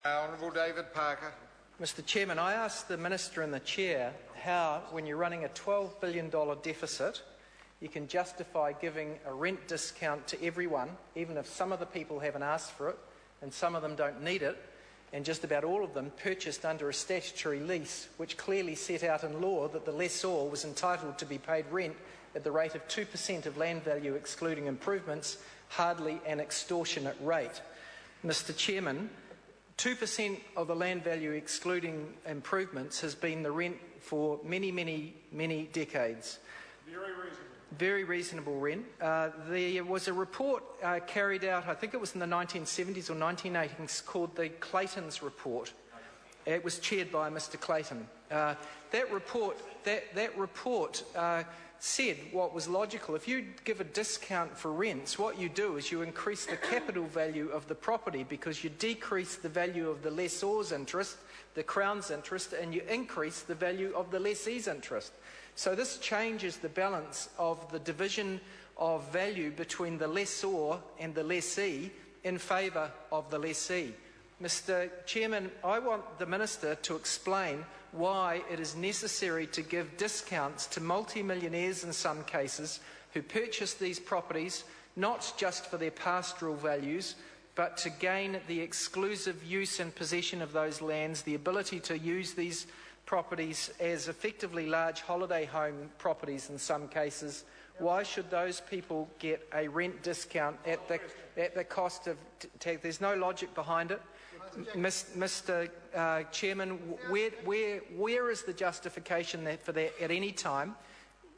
Honourable David Parker. Mr Chairman, I asked the Minister and the Chair how, when you're running a $12 billion deficit, you can justify giving a rent discount to everyone, even if some of the people haven't asked for it and some of them don't need it, and just about all of them purchased under a statutory lease, which clearly set out in law that the lessor was entitled to be paid rent at the rate of 2% of land value excluding improvements, hardly an extortionate rate. Mr Chairman, 2% of the land value excluding improvements has been the rent for many decades. Very reasonable. Very reasonable rent. There was a report carried out, I think it was in the 1970s or 1980s, called the Clayton's Report. It was chaired by Mr Clayton. That report said what was logical. If you give a discount for rents, what you do is you increase the capital value of the property because you decrease the value of the lessor's interest, the Crown's interest, and you increase the value of the lessee's interest. So this changes the balance of the division of value between the lessor and the lessee in favour of the lessee. Mr Chairman, I want the Minister to explain why it is necessary to give discounts to multimillionaires in some cases who purchase these properties not just for their pastoral values but to gain the exclusive use and possession of those lands, the ability to use these properties as effectively large holiday home properties in some cases. Why should those people get a rent discount at the cost of tax? There's no logic behind it. Mr Chairman, where is the justification for that at any time?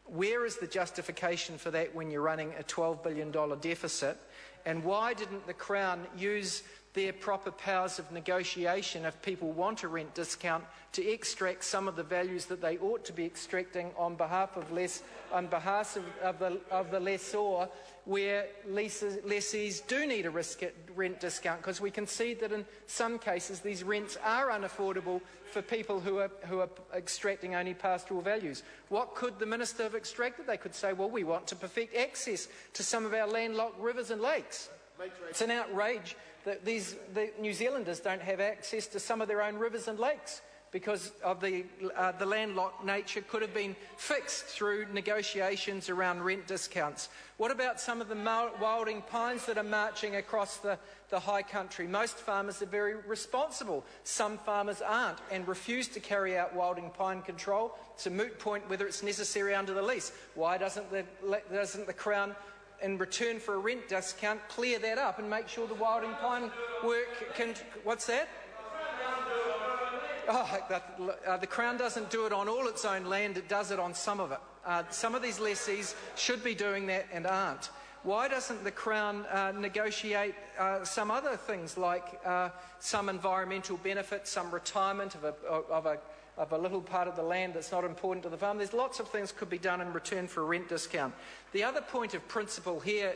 Where is the justification for that when you're running a $12 billion deficit? And why didn't the Crown use their proper powers of negotiation if people want a rent discount to extract some of the values that they ought to be extracting on behalf of the lessor, where lessees do need a rent discount, because we can see that in some cases these rents are unaffordable for people who are extracting only pastoral values. What could the Minister have extracted? They could say, well, we want to perfect access to some of our landlocked rivers and lakes. It's an outrage that the New Zealanders don't have access to some of their own rivers and lakes because of the landlocked nature could have been fixed through negotiations around rent discounts. What about some of the wilding pines that are marching across the high country? Most farmers are very responsible. Some farmers aren't and refuse to carry out wilding pine control. It's a moot point whether it's necessary under the lease. Why doesn't the Crown, in return for a rent discount, clear that up and make sure the wilding pine work can... What's that? The Crown doesn't do it on all its own land, it does it on some of it. Some of these lessees should be doing that and aren't. Why doesn't the Crown negotiate some other things like some environmental benefits, some retirement of a little part of the land that's not important to the farm? There's lots of things could be done in return for a rent discount. The other point of principle here,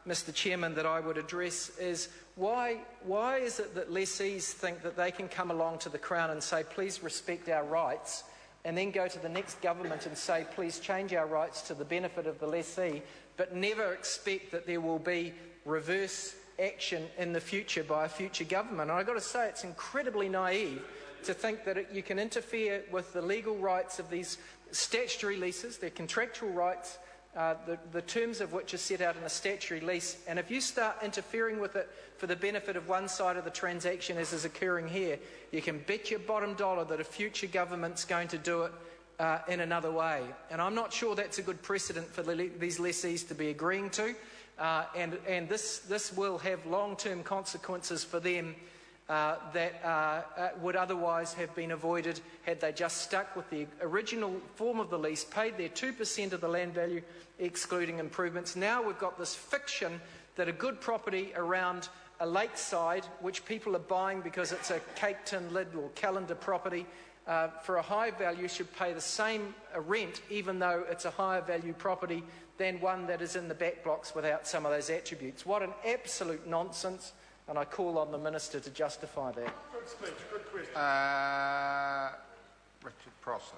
Mr Chairman, that I would address is why is it that lessees think that they can come along to the Crown and say, please respect our rights, and then go to the next government and say, please change our rights to the benefit of the lessee, but never expect that there will be reverse action in the future by a future government? And I've got to say, it's incredibly naive to think that you can interfere with the legal rights of these statutory leases, their contractual rights, the terms of which are set out in a statutory lease, and if you start interfering with it for the benefit of one side of the transaction, as is occurring here, you can bet your bottom dollar that a future government's going to do it in another way. And I'm not sure that's a good precedent for these lessees to be agreeing to, and this will have long-term consequences for them that would otherwise have been avoided had they just stuck with the original form of the lease, paid their 2% of the land value excluding improvements. Now we've got this fiction that a good property around a lakeside, which people are buying because it's a cake tin lid or calendar property, for a high value should pay the same rent even though it's a higher value property than one that is in the back blocks without some of those attributes. What an absolute nonsense. And I call on the Minister to justify that. Good speech, good question. Richard Prosser.